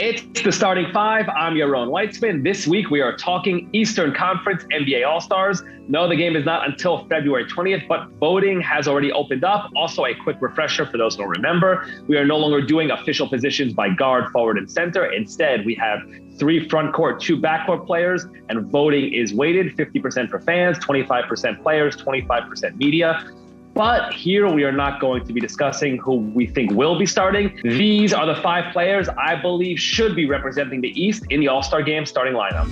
It's the starting five. I'm Yaron Weitzman. This week we are talking Eastern Conference NBA All-Stars. No, the game is not until February 20th, but voting has already opened up. Also, a quick refresher for those who don't remember, we are no longer doing official positions by guard, forward, and center. Instead, we have 3 front court, 2 backcourt players, and voting is weighted 50% for fans, 25% players, 25% media. But here we are not going to be discussing who we think will be starting. These are the 5 players I believe should be representing the East in the All-Star Game starting lineup.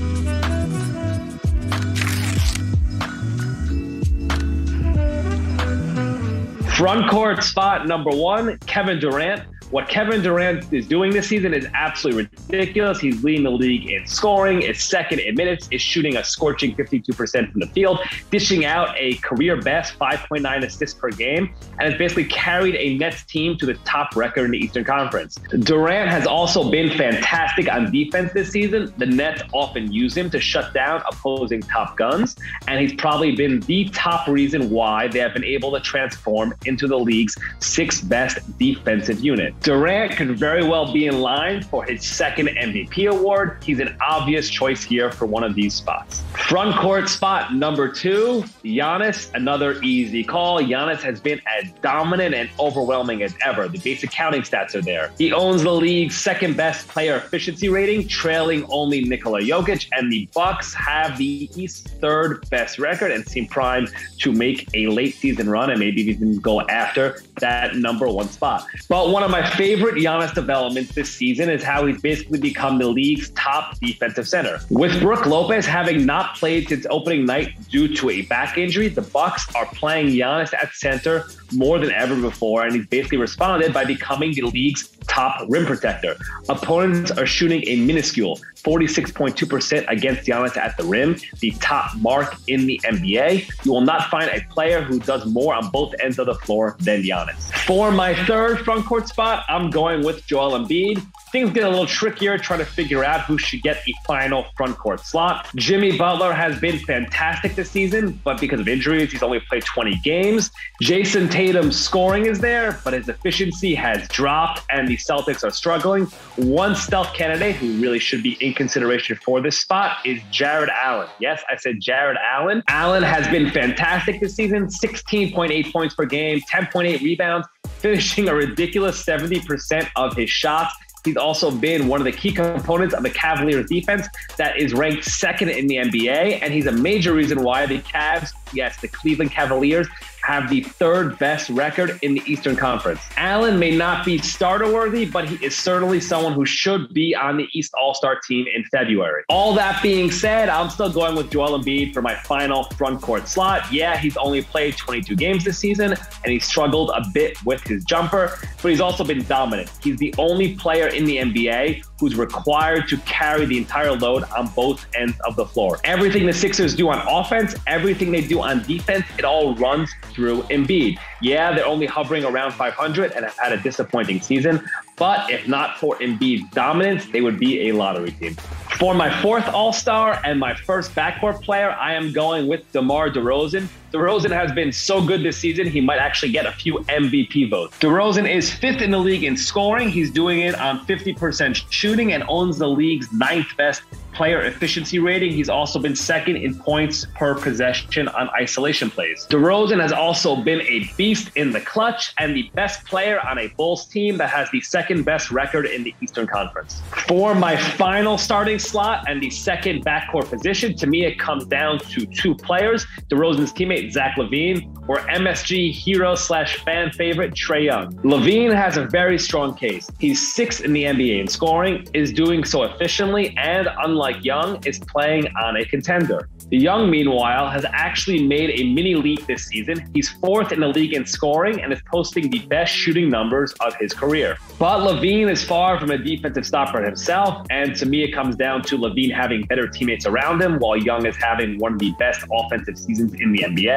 Front court spot number 1, Kevin Durant. What Kevin Durant is doing this season is absolutely ridiculous. He's leading the league in scoring, is second in minutes, is shooting a scorching 52% from the field, dishing out a career best 5.9 assists per game, and has basically carried a Nets team to the top record in the Eastern Conference. Durant has also been fantastic on defense this season. The Nets often use him to shut down opposing top guns, and he's probably been the top reason why they have been able to transform into the league's 6th best defensive unit. Durant could very well be in line for his 2nd MVP award. He's an obvious choice here for one of these spots. Front court spot number 2, Giannis, another easy call. Giannis has been as dominant and overwhelming as ever. The basic counting stats are there. He owns the league's 2nd best player efficiency rating, trailing only Nikola Jokic, and the Bucks have the East's 3rd best record and seem primed to make a late season run and maybe even go after that number 1 spot. But one of my favorite Giannis developments this season is how he's basically become the league's top defensive center. With Brook Lopez having not played since opening night due to a back injury, the Bucks are playing Giannis at center more than ever before, and he's basically responded by becoming the league's top rim protector. Opponents are shooting a minuscule 46.2% against Giannis at the rim, the top mark in the NBA. You will not find a player who does more on both ends of the floor than Giannis. For my 3rd front court spot, I'm going with Joel Embiid. Things get a little trickier trying to figure out who should get the final front court slot. Jimmy Butler has been fantastic this season, but because of injuries, he's only played 20 games. Jason Tatum's scoring is there, but his efficiency has dropped and the Celtics are struggling. One stealth candidate who really should be in consideration for this spot is Jarrett Allen. Yes, I said Jarrett Allen. Allen has been fantastic this season, 16.8 points per game, 10.8 rebounds, finishing a ridiculous 70% of his shots. He's also been one of the key components of the Cavaliers defense that is ranked 2nd in the NBA, and he's a major reason why the Cavs, yes, the Cleveland Cavaliers, have the 3rd best record in the Eastern Conference. Allen may not be starter worthy, but he is certainly someone who should be on the East All-Star team in February. All that being said, I'm still going with Joel Embiid for my final front court slot. Yeah, he's only played 22 games this season, and he struggled a bit with his jumper, but he's also been dominant. He's the only player in the NBA who's required to carry the entire load on both ends of the floor. Everything the Sixers do on offense, everything they do on defense, it all runs through Embiid. Yeah, they're only hovering around 500 and have had a disappointing season, but if not for Embiid's dominance, they would be a lottery team. For my 4th All-Star and my 1st backcourt player, I am going with DeMar DeRozan. DeRozan has been so good this season, he might actually get a few MVP votes. DeRozan is 5th in the league in scoring. He's doing it on 50% shooting and owns the league's 9th best player efficiency rating. He's also been 2nd in points per possession on isolation plays. DeRozan has also been a beast in the clutch and the best player on a Bulls team that has the 2nd best record in the Eastern Conference. For my final starting slot and the 2nd backcourt position, to me it comes down to 2 players, DeRozan's teammate Zach LaVine or MSG hero/fan favorite Trae Young. LaVine has a very strong case. He's 6th in the NBA in scoring, is doing so efficiently, and unlike Young, is playing on a contender. The Young, meanwhile, has actually made a mini leap this season. He's 4th in the league in scoring and is posting the best shooting numbers of his career. But LaVine is far from a defensive stopper himself, and to me it comes down to LaVine having better teammates around him, while Young is having one of the best offensive seasons in the NBA.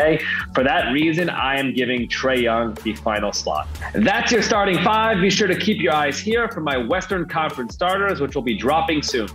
For that reason, I am giving Trae Young the final slot. That's your starting 5. Be sure to keep your eyes here for my Western Conference starters, which will be dropping soon.